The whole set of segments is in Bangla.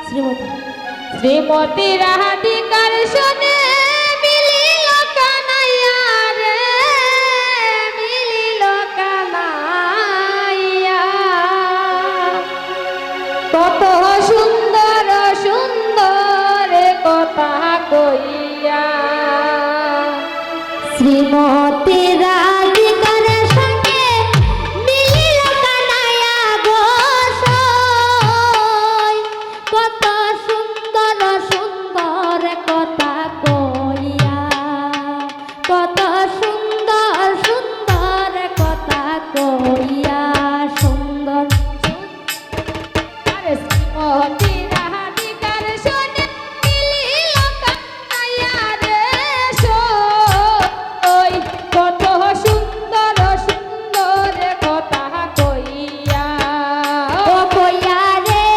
শ্রীমতী শ্রীমতী রাধিকার শুনে মিলিল কানাইয়া রে, মিলিল কানাইয়া। কত সুন্দর সুন্দর কথা কইয়া শ্রীমতী রাধিকার সঙ্গে মিলিল কানাইয়া গো সই। কত সুন্দর সুন্দর কথা কইয়া, কত সুন্দর সুন্দর কথা কইয়া সুন্দর আরে শ্রীমতী রাধিকার শুনে মিলিল কানাইয়া রে সই। কত সুন্দর সুন্দর কথা কইয়া ও কইয়া রে,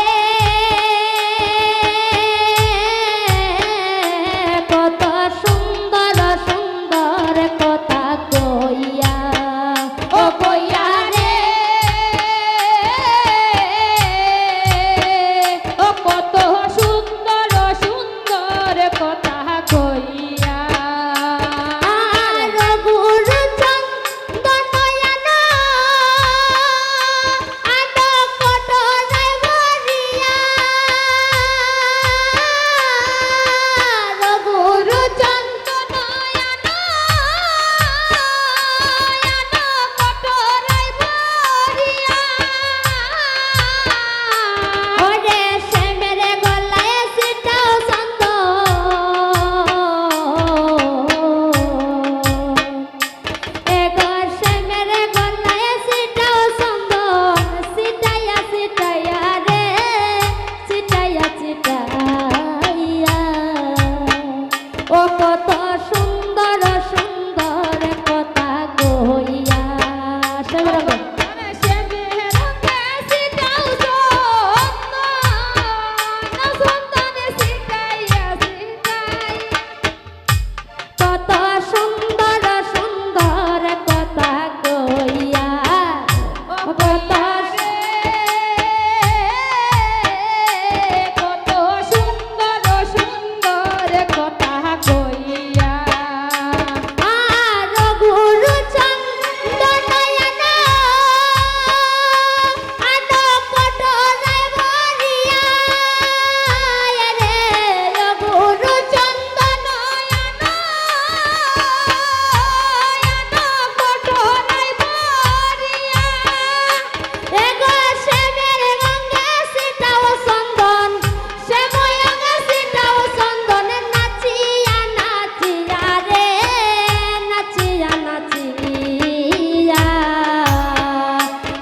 কত সুন্দর সুন্দর কথা কইয়া ও কইয়া রে, ও কত সুন্দর সুন্দর কথা কইয়া। রঘুর চন্দনয়ন আটকট রাইবরিয়া, রঘুর চন্দনয়ন আটকট রাইবরিয়া। ওরে শ্যামের গলায় সিটাও চন্দন, এগর শ্যামের গলায় সিটাও চন্দন। সিটাইয়া সিটাইয়া রে, সিটাইয়া সিটাইয়া ও কত সুন্দর সুন্দর কথা কইয়া। শ্যামের কত সুন্দর সুন্দর কথা কইয়া কত কত সুন্দর সুন্দর কথা কইয়া। আর রঘুর চন্দনয়ন আটকট রাইবরিয়া রে, রঘুর চন্দনয়ন আটকট রাইবরিয়া। এগো শ্যামের গঙ্গে সিটাও চন্দন, শ্যাময়ঙ্গে সিটাও চন্দন। নাচিয়া নাচিয়া রে, নাচিয়া নাচিয়া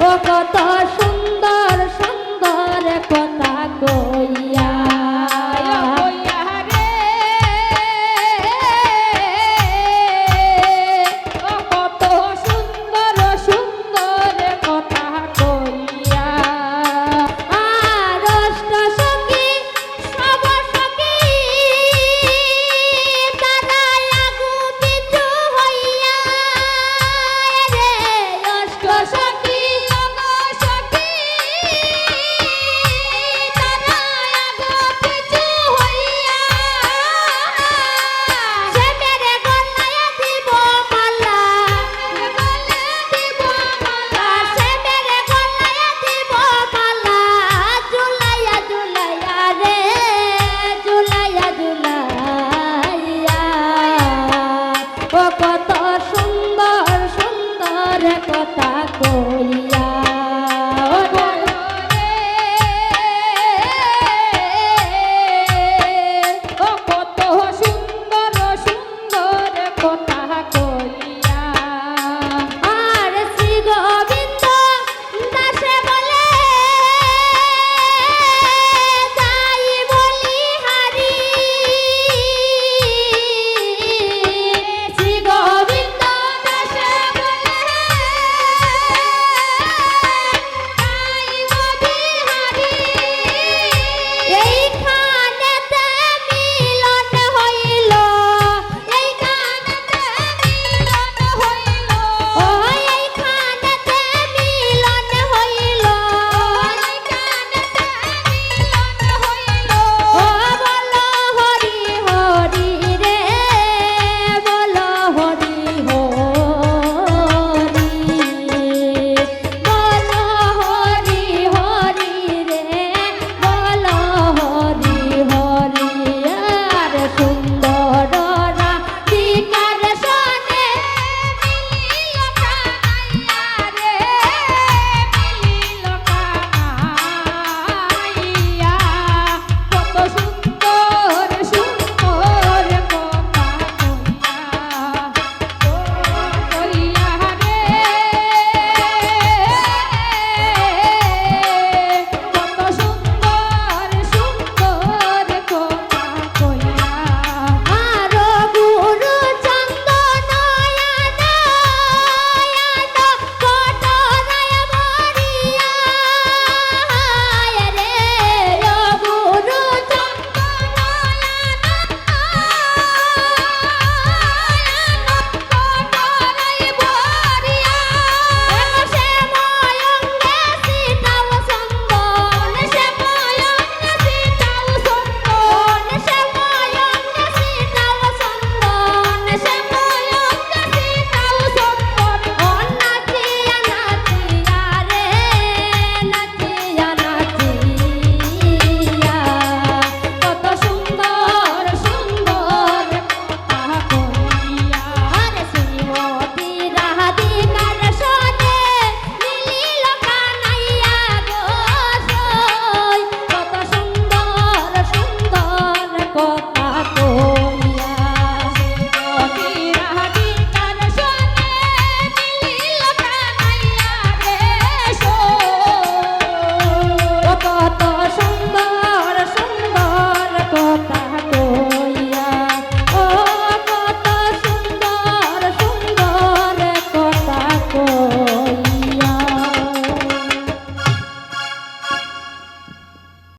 ও কত সুন্দর সুন্দর কথা কইয়া।